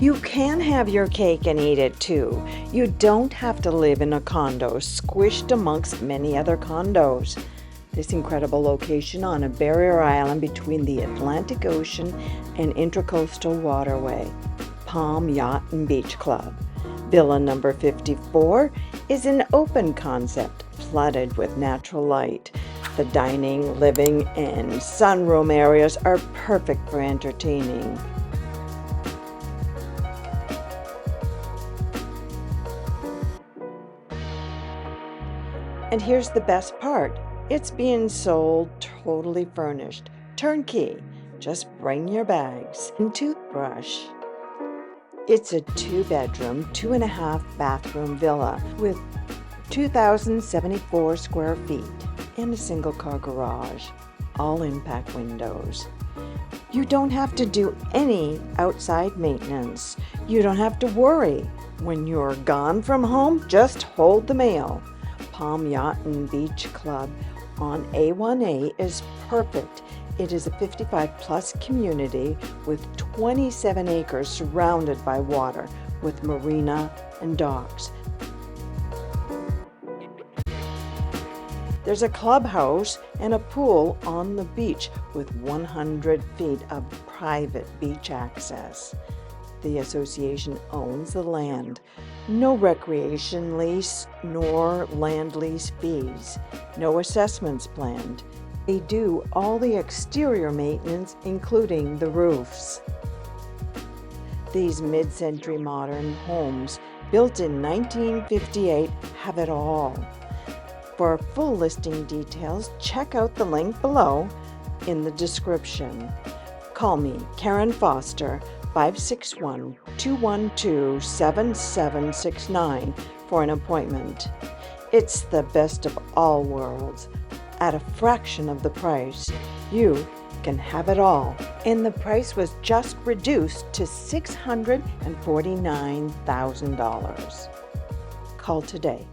You can have your cake and eat it too. You don't have to live in a condo squished amongst many other condos. This incredible location on a barrier island between the Atlantic Ocean and Intracoastal Waterway, Palm Yacht and Beach Club. Villa number 54 is an open concept flooded with natural light. The dining, living, and sunroom areas are perfect for entertaining. And here's the best part. It's being sold totally furnished, turnkey. Just bring your bags and toothbrush. It's a 2-bedroom, 2.5-bathroom villa with 2,074 square feet and a single-car garage, all impact windows. You don't have to do any outside maintenance. You don't have to worry. When you're gone from home, just hold the mail. Palm Yacht and Beach Club on A1A is perfect. It is a 55-plus community with 27 acres surrounded by water with marina and docks. There's a clubhouse and a pool on the beach with 100 feet of private beach access. The association owns the land. No recreation lease nor land lease fees. No assessments planned. They do all the exterior maintenance, including the roofs. These mid-century modern homes, built in 1958, have it all. For full listing details, check out the link below in the description. Call me, Karen Foster, 561-212-7769 for an appointment. It's the best of all worlds. At a fraction of the price, you can have it all. And the price was just reduced to $649,000. Call today.